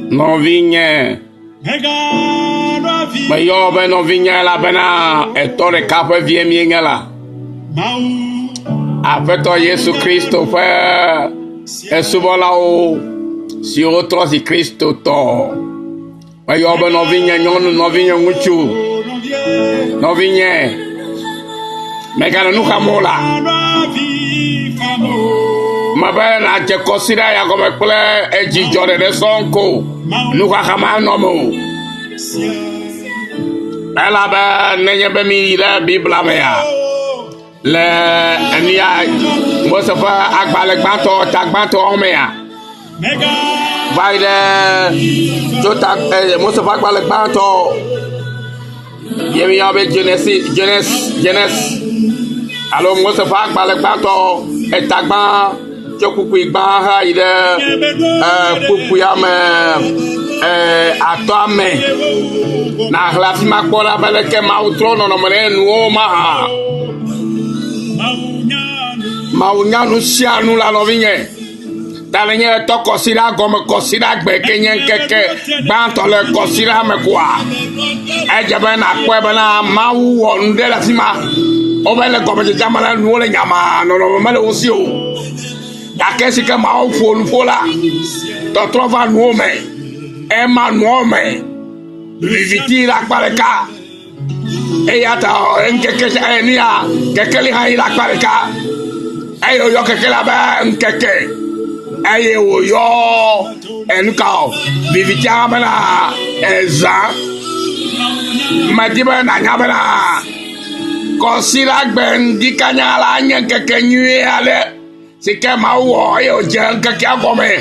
Novinha. Mais yo ben novinha la bena etore kape vie mienga la. Avec toi Jésus Christ frère. Et souvent là haut sur autre si Christ to. Mais yo ben novinha novinha mucho. Novinha. Mais quand nous camola. Ma belle a te considéré comme plein et jijo de son co. Nous kama nomo. Elle a ben mi la Bible ya. Le nia mo se fa agbale gbanto omea. Vai de jota mo se fa agbale gbanto. Yemi abe Genesis. Alors mo se fa agbale gbanto etagban jokuku igba ha ide kuku ya me ato ame na hlafi makpola beleke ma utrono no mene nu ma unyanu sianu la novinye talenye to kosira gome kosira gbe kenyen keke gbanto le kosira me kwa ejebe na kwebe na ma wo nde la sima obele gome jamala nu le nyama no mele osio yakesi ke ma ofo la to trova nu me Emma Nuome Viviti la Pareka Eyata Enkeke Enia Kekeli Hai la Pareka Eyo yo kekela ba nkeke Eyo yo Enkao Viviti amena Eza Madiba na nyabena Kosila gben dikanya la nkeke nyue ale Sike ma wo eyo jen keke agome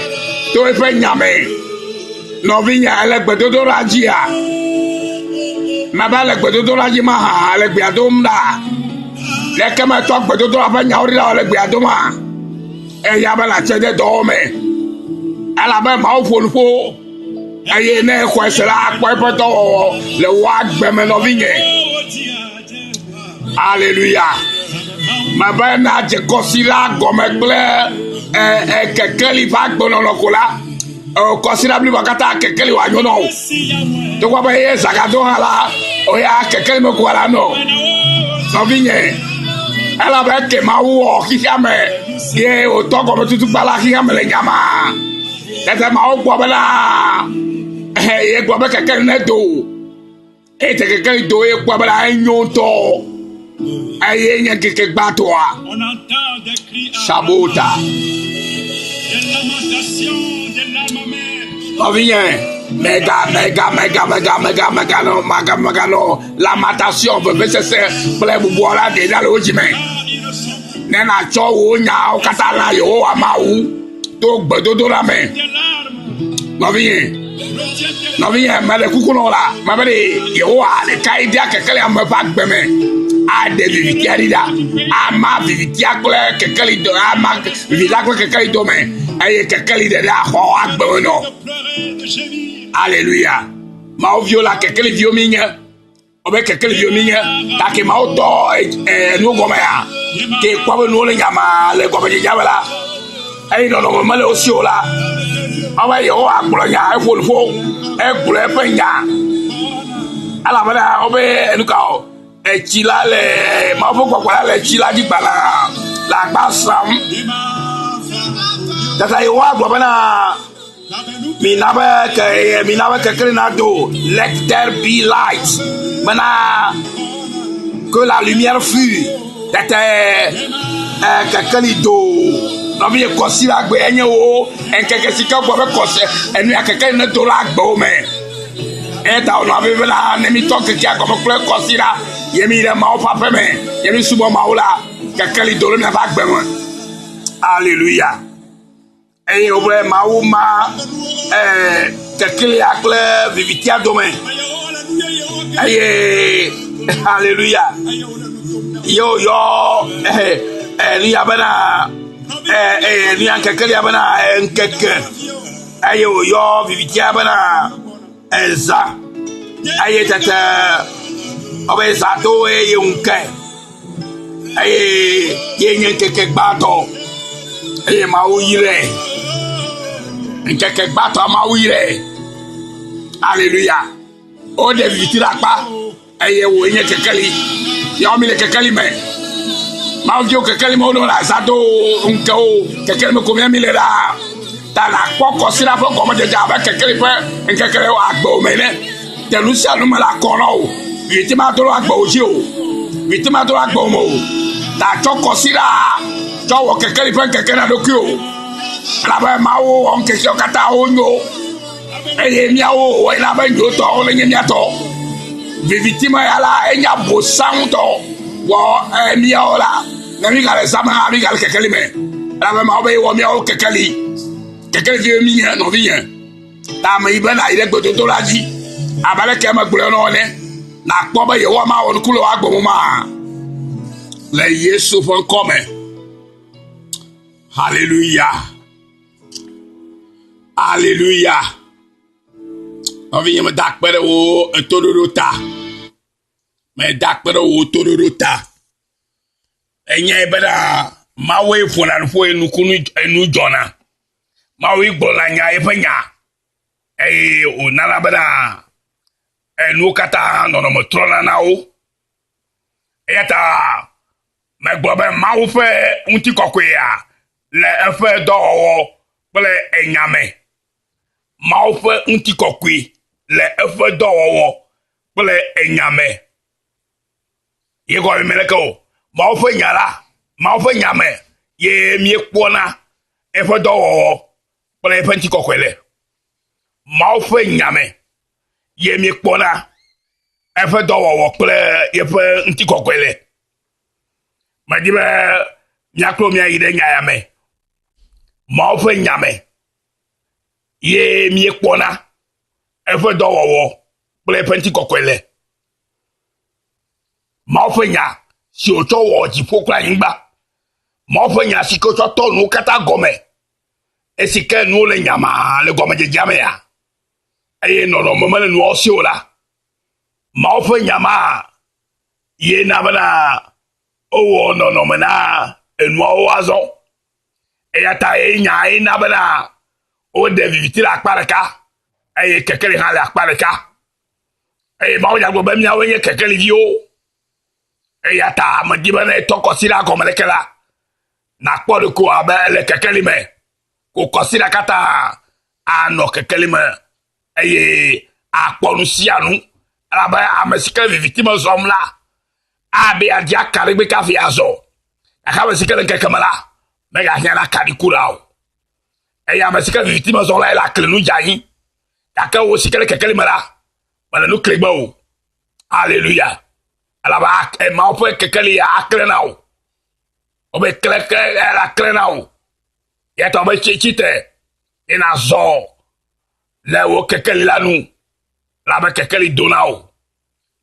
To efe nyame Novinha ele gbedodo rajia Maba le gbedodo raji ma ha le gbeadom da Le kema to gbedodo afanya ori la le gbeadoma E ya ba la chede do me Ala ba ma ofo Aye ne kwesela akwepoto le wa gbeme novinha Hallelujah Maba na je kosila gomekle kekeli fa gbono lokola considérable bakata kekeli wa nyono to kwa ba ye zakado hala o ya kekeli me ko ala no novinye ala ba ke ma wo kiyame ye o to ko tutu bala kiyame le nyama tete ma o gbo bala ye gbo ba kekeli ne do e te kekeli do e gbo bala enyo to aye nya keke gba to a sabota Mega no lamentation verset plein boira déjà le ojime nena cho wo nya o katala yo amawu to gbedodo la me noviye mele kukuno la mabere yo ale kaidia kekele am fa gbeme a de vivikiarida ama vivikiakle kekele do ama vivikiakle kekele do me aye kekele de la ho agbe no Alléluia. Ma viola kekele viominya. Obe kekele viominya. Take ma oto no goma ya. Ke kwa no le nyama le goma jabala. Ai no male osiola. Awa yo agbo nya e folfo. E gbo e penya. Ala bada obe enuka o. E chila le ma fo kwa le chila di bala. La gbasam. Tata yo agbo bana Minaba kekele na do. Let there be light. Maintenant que la lumière fut. Tete kekele do. Nomi e kosi la gbe enye o. En keke sika bo be kose. Enu ya kekele na do la gbe o me. Eta ono aveve la nemi to keke comme kle kosi la. Yemi re ma o pape me. Yemi subo ma o la. Kekele do le me va gbe mo. Alléluia. Et au vrai maouma kekele akle vivitia domaine aye alléluia yo ni abana ni kekele abana nkeke aye yo vivitia abana eza aye tata obeza do e unke aye yenye keke bato eye mawu yire nkeke gbato mawu yire hallelujah o de vitira pa eye wo yen kekeli yo mi le kekeli me mawu jo kekeli mo do la zato nko kekeli me combien mille là ta la poko sira fo ko mo de ja ba kekeli pe nkekeli o agbo me ne te lu sia nu me la kono o yiti ma do agbo o ji o yiti ma do agbo mo ta choko sira jowo kekeli pe kekeli na do ki o la ba mawu on ke sio kata o nyo eye miawo o la ba nyo to o le nya to vivitima ya la enya bo santo wo miawo la na mi ga le sama mi ga le kekeli me la ba mawu be wo miawo kekeli vi mi yen no vi yen ta me ibe na ire gbodo to laji abale ke ma gboro no ne na po ba ye wo ma won kulo agbo mo ma le Yesu fon come hallelujah hallelujah on vient me dak pere o todorota me dak pere o todorota enye beda mawe fona fo enukunu enu jona mawe gbola nya efanya o nala beda enu kata no mo trona na o eta me gbobe mawe fe unti kokoya le efe do ple enyame mawe fe unti kokwe le efe do ple enyame yego meleko mawe fe nyala mawe fe nyame ye mi ekpona efe do ple efe unti kokwele mawe fe nyame ye mi ekpona efe do ple efe unti kokwele madibe nyaklo mi ayide nyayame mawe fe nyame ye mi ekpona efe do ple efe unti kokwele mawe fe nya si o to wo ji fokra yingba mawe fe nya si ko to nu kata gome esike nu le nyama le gome je jame ya aye no no mama nu o si ola mawe fe nyama ye na bana o no no mena enu o azo eyata enya ina bana o de viviti la paraka aye kekele ha la paraka aye ba o ya gbo be mi awenye kekele vi o eyata madiba na to kosira ko melekela na kpodo ko abele kekele me ko kosira kata ano kekele me aye akponu sianu alaba amesika viviti mo zomla abi adia karibe ka fi azo akabe sikele kekemala mega hiana kadikurao eya amesika viviti mo zomla la klenu jayi akawo sikele kekele mala wala no klebao hallelujah alaba ma opo kekele ya aklenao obe kleke la klenao ya to be chichite ina zo le wo kekele lanu la be kekele donao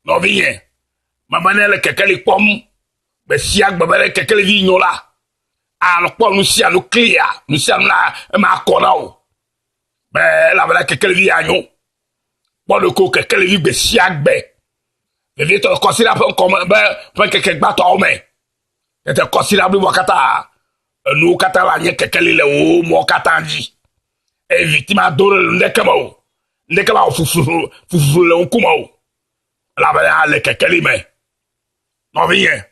no bien mamanele kekele pom be siak babele kekele vi nyola an pom nu sia nu clear nu sia na ma konao be la bele kekele vi anyo bodo ko kekele vi be siak be be to consider comme be kekele gbato o me te consider bi wakata nu kata la nye kekele le o mo kata nji e victime dore ndekama fufu le nkuma o la bele le kekele me no bien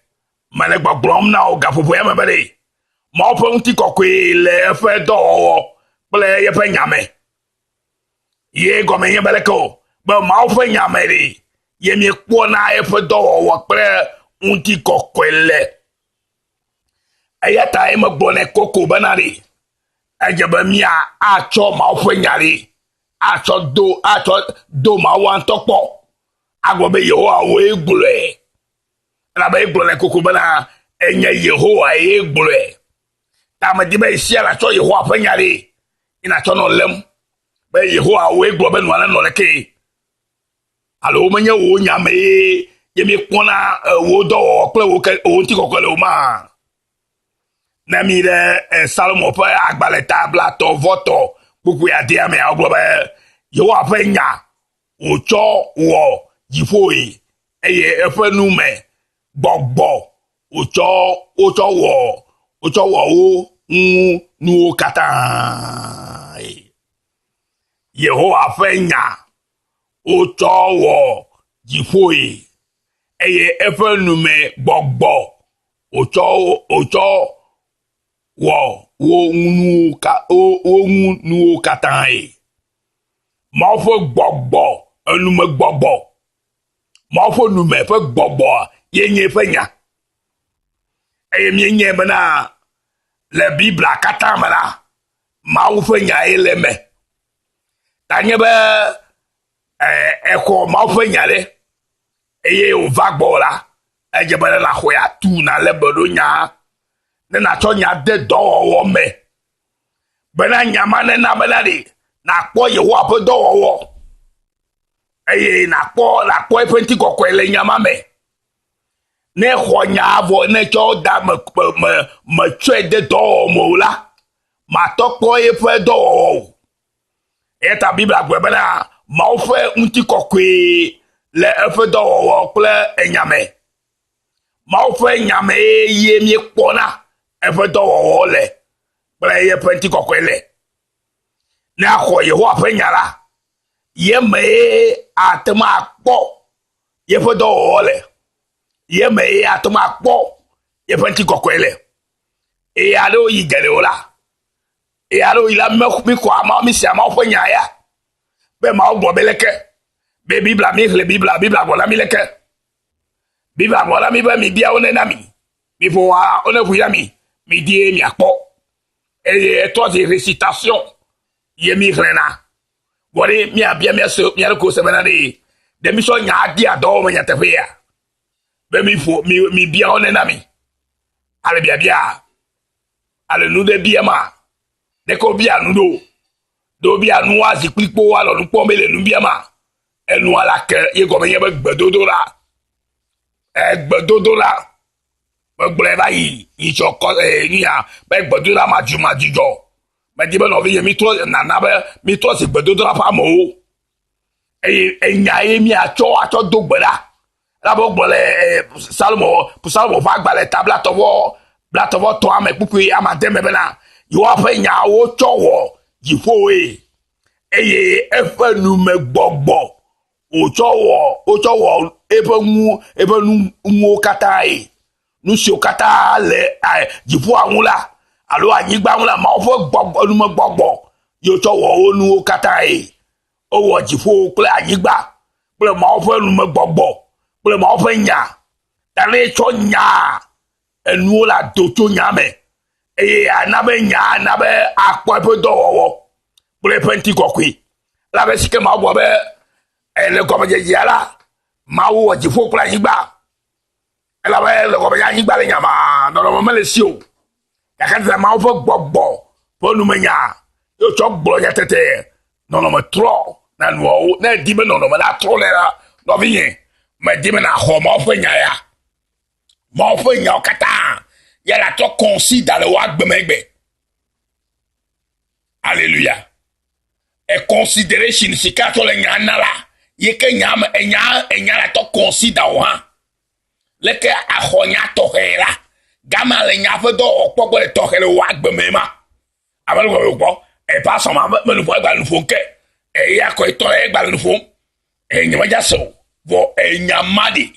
mane gbogbrom na o gafufu ya mebere ma opo nti kokwe le fe do ple ye fe nyame ye gome ye beleko be ma opo nyame ri ye mi ekpo na ye fe do ple nti kokwe le ayata e magbone koko banari ajaba mia acho ma opo nyari acho do ma wan topo agbobe yo awo egbule la ba egbole koko bana enye Yehowa egbole ta ma dibe sia la cho Yehowa panyare ina cho no lem ba Yehowa we egbo be no na no leke alo manya wo nyame ye mi pona wo do ple wo ke o nti kokole o ma na mi de Salomo pa agbale tabla to voto buku ya dia me agbo ba Yehowa panya o cho wo jifoi eye efenu me gbogbo ocho wo nuwo katã Yehowa ƒe nya wotsɔ wɔ dziƒoe eye eƒe nume gbɔgbɔ wotsɔ wɔ wo nuwo katãe. Mawu ƒe gbɔgbɔ enume gbɔgbɔ Mawu ƒe nume ƒe gbɔgbɔ yenye ƒe nya eye mienye bena le Biblia katã me la Mawu ƒe nya ye le me tanye be exɔ Mawu ƒe nya ɖe eye wòva gbɔ la edze be la xɔe atu na le be ɖo nya ne natsɔ nya de dɔwɔwɔ me bena nya ma nena bena ɖe nakpɔ Yehowa ƒe dɔwɔwɔ eye nakpɔ eƒe ŋutikɔkɔe le nya ma me ne xɔ nya avɔ ne tsɔ da me tsɔe de dɔwɔwɔ me o la matɔ kpɔ eƒe dɔwɔwɔ o eta Biblia gblɔe bena Mawu ƒe ŋutikɔkɔe le eƒe dɔwɔwɔ kple enyame Mawu ƒe nyame ye miekpɔna eƒe dɔwɔwɔ le kple eƒe ŋutikɔkɔe le ne axɔ Yehowa ƒe nya la yeme atema akpɔ yeƒe dɔwɔwɔ le yeme atema akpɔ yeƒe ŋutikɔkɔe le eye aɖewo yi geɖewo la eye aɖewo yi la mi xɔ Mawu mi sia Mawu ƒe nya ya be Mawu gblɔ be leke be Biblia mi xlẽ Biblia gblɔ la mi leke Biblia gblɔ la mi be mi bia wo ne na mi mi ƒo wo ne ʋu ya mi die miakpɔ eye etrɔ zi récitation ye mi xlẽna bɔɖe miabia miaɖe ko se bena ɖe mi sɔ nya di adɔwɔ me nyateƒe ya be mi bia wo ne na mi ale biabia ale nu ɖe bia ma ɖeke wo bia nu ɖo bia nu azi kplikpo alɔ nu kpɔm be le nu bia ma enua la ke ye gɔme nye be gbedodo la megblɔe va yi tsɔ kɔ nuya be gbedodo la madzudzɔ medi be nɔvi ye mitrɔ nana be mitrɔ si gbedodo la ƒe amewo eye enya ye atsɔ do gbe ɖa elabe gblɔ le Salomo ƒe agbalẽ ta blatɔvɔ tɔ ame kpukpui amademe bena Yehowa ƒe nyawo tsɔ wɔ dziƒoe eye eƒe nume gbɔgbɔ wotsɔ wɔ eƒe nuwo katãe nu siwo katã le dziƒoa ŋu la alo anyigba ŋu la Mawu ƒe nume gbɔgbɔ yotsɔ wɔ wo nuwo katãe ewɔ dziƒo kple anyigba kple Mawu ƒe nume gbɔgbɔ kple Mawu ƒe nya ta ne tsɔ nya enuwo la do tso nya me eye ana be akpɔ eƒe dɔwɔwɔ kple eƒe ŋutikɔkɔe la be sike Mawu gblɔ be le gɔmedzedzea la Mawu wɔ dziƒo kple anyigba elabe le gɔmedze anyigba le nyama nɔnɔme mele si o gake le Mawu ƒe gbɔgbɔ ƒe numenya yotsɔ gblɔ nyatete nɔnɔme trɔ na nuawo ne di be nɔnɔme la trɔ le la nɔvinye medi be naxɔ Mawu ƒe nya ya Mawu ƒe nyawo katã ya la trɔ kɔnsi da le wo agbemegbe Alléluia consideration si ka trɔ le nya na la ye ke nya la trɔ kɔnsi da wo hã leke axɔ nya tɔxɛ la gama le nya ƒe dɔwɔkpɔ gbɔ le tɔxɛ le wo agbeme ma ame le gbɔ gbɔ pas sɔma me nu ƒo egbalẽ ƒom ke eya kɔ etɔ egbalẽ ƒom nyemedza se o vɔ enya ma ɖi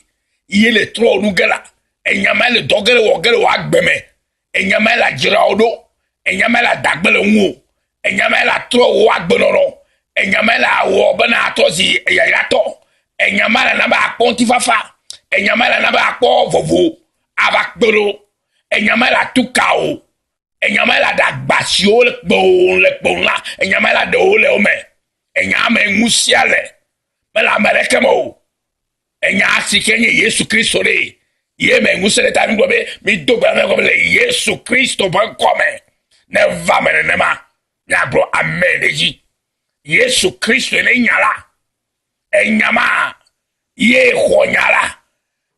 ye le trɔ nu ge la enya ma le dɔ ge le wɔ ge le wo agbeme enya ma le adzra wo ɖo enya ma le adagbe le ŋu o enya ma le atrɔ wo agbenɔnɔ enya ma le awɔ bena atrɔ zi yayratɔ enya ma le na be akpɔ ŋutifafa enya ma le na be akpɔ vovo ava kpe ɖo enya ma le atu ka o enya ma le adagba siwo le kpɔn la enya ma le aɖewo le wo me enya me ŋusia le mele ame ɖeke me o enya si ke nye Yesu Kristo ɖe ye me ŋusẽ ɖe ta mi gblɔ be mi do gbe na me le Yesu Kristo ƒe ŋkɔme ne va me nenema miagblɔ amen ɖe dzi Yesu Kristo ne nya la enya ma ye xɔ nya la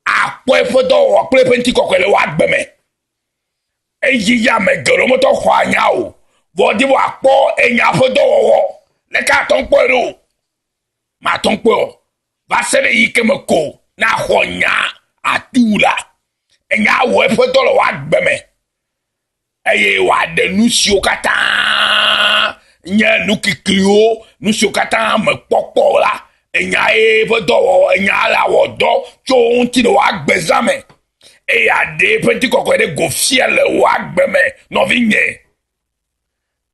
akpɔ eƒe dɔwɔwɔ kple eƒe ŋutikɔkɔe le wo agbe me eyi ya me geɖewo metɔ xɔ anya o vɔdi bo akpɔ enya ƒe dɔwɔwɔ leke atɔ ŋkpɔe ɖo matɔ ŋkpɔe o va se ɖe yi ke me ko na xɔ nya atu la enya wɔ eƒe dɔ le wo agbe me eye wa de nu siwo kata nye nu kikliwo nu siwo kata me kpɔkpɔ la enya ye ƒe dɔwɔwɔ enya la wɔ dɔ tso ŋuti ne wa gbeza me eye ade ƒe ŋutikɔkɔe ɖe go fia le wa gbe me nɔvi nye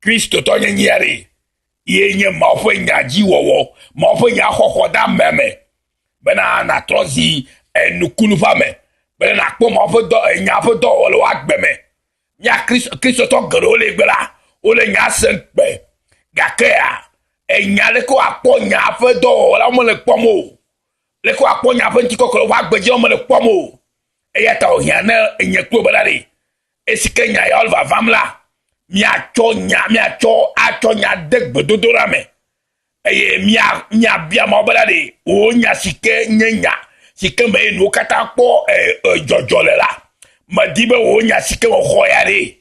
Kristo tɔ nye nyia ɖe ye nye Mawu ƒe nya dzi wɔwɔ Mawu ƒe nya xɔxɔ da me bena na trɔ zi nukunu ƒe me bena na kpɔ Mawu ƒe dɔ enya ƒe dɔwɔwɔ le wa gbe me nya Kristo tɔ geɖewo le gbe la wole nya se gbe gakea enya le ko akpɔ nya ƒe dɔwɔwɔ la wo le kpɔm o le ko akpɔ nya ƒe ŋutikɔkɔ wa gbedzi wo le kpɔm o eya ta ohia ne enye klo be la ɖe esike nya ya va vam la miatsɔ nya de gbedodo la me eye mia bia Mawu be la ɖe wo nya sike nye nya sike me nu kata kpɔ dzɔdzɔ le la me di be wo nya sike wo xɔ ya ɖe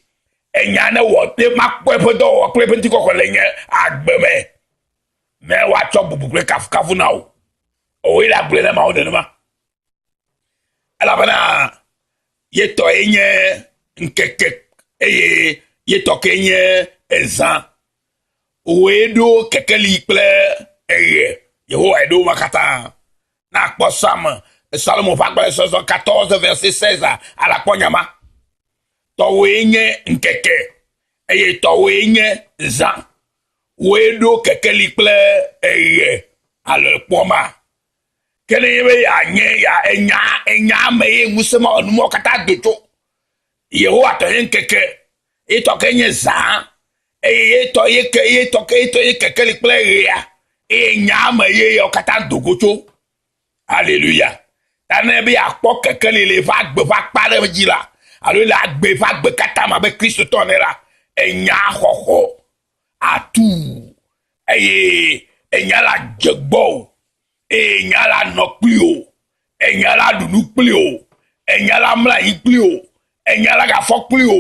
enya ne wɔ te makpɔ eƒe dɔwɔwɔ kple eƒe ŋutikɔkɔ le nye agbe me ne woatsɔ bubu kple kafukafu na wo owo le agble ne Mawu nenema elabena yetɔ ye nye nkeke eye yetɔ ke nye ezã woe ɖo kekeli kple eye Yehowa ɖo ma katã na kpɔ Salomo ƒe agbalẽ sɔsɔ 14 verset 16 ala kpɔ nyama tɔwoe nye nkeke eye tɔwoe nye zã woe ɖo kekeli kple eye ale kpɔma kele ye ya enya me ye ŋusẽ ma numɔ katã do tso Yehowa tɔ ye nkeke etɔ ke nye zã eye etɔ ye kekeli kple ɣea eye nya me ye yawo katã do go tso Alléluia ta ne be akpɔ kekeli le va agbe ƒe akpa ɖe dzi la alo le agbe ƒe agbe katã me be Kristo tɔ ne la enya xɔxɔ atu eye enya la dze gbɔ o eye enya la nɔ kpli o enya la ɖunu kpli o enya la mla anyi kpli o enya la gafɔ kpli o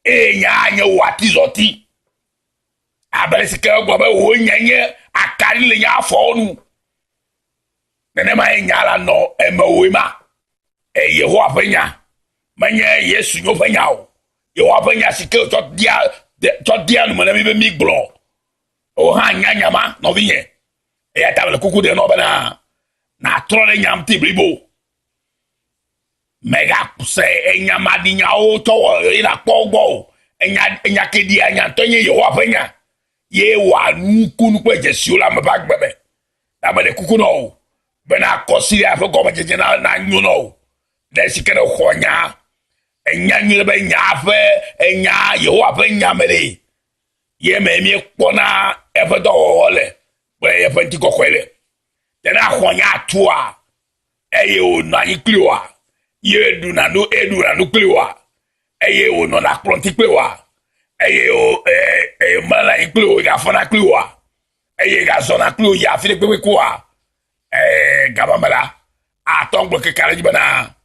eye enya nye wo atizɔti abe sike gbɔ be wo nya nye akari le nya afɔwo nu nenema ye nya la nɔ emewoe ma Yehowa ƒe nya menye Yesu nyo ƒe nya o Yehowa ƒe nya sike tsɔ dia nume ne mi be mi gblɔ o hã nya nyama nɔvinye eya ta le kuku de nɔ bena na trɔ ɖe nyam ti blibo mega se enya maɖinyawo tsɔ wɔ yina kpɔ gbɔ o enya kedi anya ŋutɔ nye Yehowa ƒe nya ye wòa nukunu kple dzesiwo la me va gbe me ta me le kuku nɔ o bena kɔsiria ƒe gɔmedzedze na nyo nɔ o ne sike ne xɔ nya enya nyi be nya ƒe enya Yehowa ƒe nya me ɖe ye me mi kpɔna eƒe dɔwɔwɔ le kple eƒe ŋutikɔkɔe le tena xɔ nya atua eye wònɔ anyi kpli wa ye ɖuna nu kpli wa eye wònɔna kplɔ ŋuti kpli wa eye mele anyi kpli wo gafɔna kpli wa eye gazɔna kpli wo yi afi ɖe kpekpe wa gabame la atɔ ŋgblɔ keke ɖe dzi bena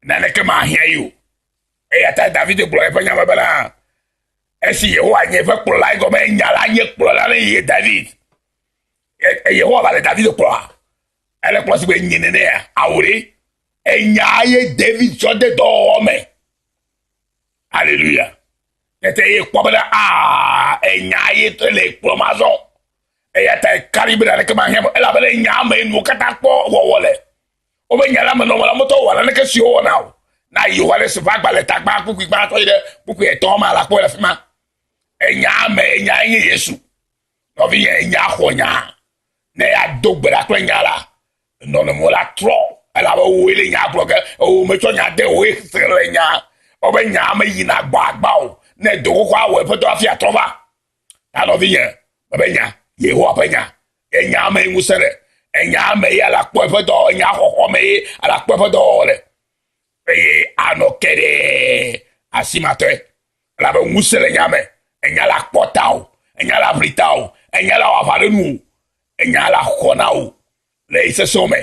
naneke mahiã yi o eya ta David gblɔ eƒe nya me bena esi Yehowa nye eƒe kplɔla egɔme nya la nye kplɔla ne ye David Yehowa va le David kplɔa ele kplɔ si be nyi nenea awo ɖe enya ye David tsɔ de dɔwɔwɔ me Alléluia tete ye kpɔ bena enya ye to le kplɔ ma zɔ eya ta kari be naneke mahiã elabena enya me nu katã kpɔ wɔwɔ le wobe nya la me nɔmɔ la motɔ wɔ naneke si wɔna o na Yohanes ƒe agbalẽ tagba kpukui gbãtɔ yi ɖe kpukui etɔ̃ ma la kpɔ le fi ma enya me enya nye Yesu nɔvinye enya xɔ nya ne ya do gbe ɖa kple nya la nɔnɔme la trɔ elabe woe le nya gblɔ ke wo metsɔ nya de woe se le nya wobe nya me yina gbagba o ne do koko awɔ eƒe dɔ afi atrɔ va ta nɔvinye be nya Yehowa ƒe nya enya me ŋusẽ le enya me ya la kpɔ eƒe dɔ enya xɔxɔ me ala kpɔ eƒe dɔwɔwɔ le eye anɔ ke ɖe asimatɔe elabe ŋusẽ le nya me enya la kpɔ ta o enya la ʋli ta o enya la wɔ aʋa ɖe nu o enya la xɔ na o le sesẽwo me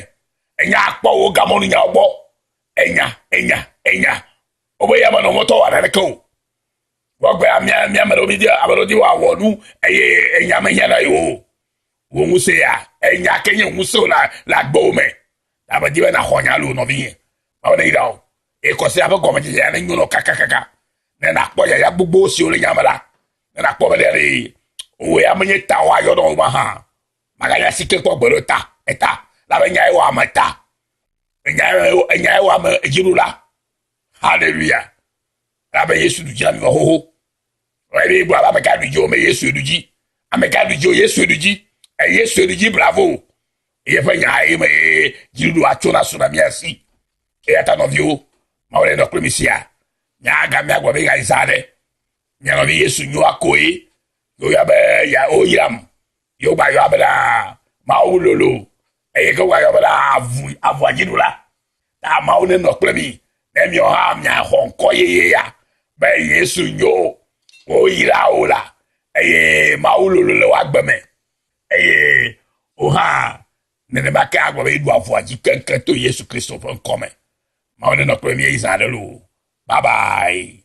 enya kpɔ wo gamɔnu nyawo gbɔ enya wobe ya me nɔ mɔtɔ wɔ naneke o wɔgbe mia me ɖo mi di ame ɖo di wɔ awɔ nu eye enya me hiã na yi o wo ŋusẽ ya enya ke nye ŋusẽ le agbewo me abe di be na xɔ nya lo nɔvinye mawo ne yi ɖa o ekɔsi aƒe gɔmedzedze ne nyo nɔ kakakaka ne na kpɔ yaya gbogbo si wo le nyame la ne na kpɔ be ɖe owe amenye ta wa yɔ dɔ ma hã maganya sike kpɔ gbe ɖo ta eta la be nya ye wɔ ame ta nya ye wɔ ame dziɖula hallelujah la be Yesu du dzi ami wɔ xoxo ɔyɛ bɔ ame ka du dzi o me Yesu du dzi ame ka du dzi o Yesu du dzi Yesu du dzi bravo ye ƒe nya ye me dziɖuɖu atso na suna mia si eya ta nɔviwo ma wole nɔ kple mi sia nya ga mia gbɔ be ga isa ɖe nya nɔvi Yesu nyo akoe yo ya be ya o yram yo gba yo abela ma o lolo eye ke gba yo abela avu adziɖula ta ma o ne nɔ kple mi ne mi o ha mia xɔ ŋkɔ yeye ya be Yesu nyo o yra o la eye ma o lolo le wa gbe me eye o ha nenema ke agba be du avu adzi keŋkeŋ to Yesu Kristo ƒe ŋkɔ me ma o ne nɔ kple mi izã ɖe lo bye bye.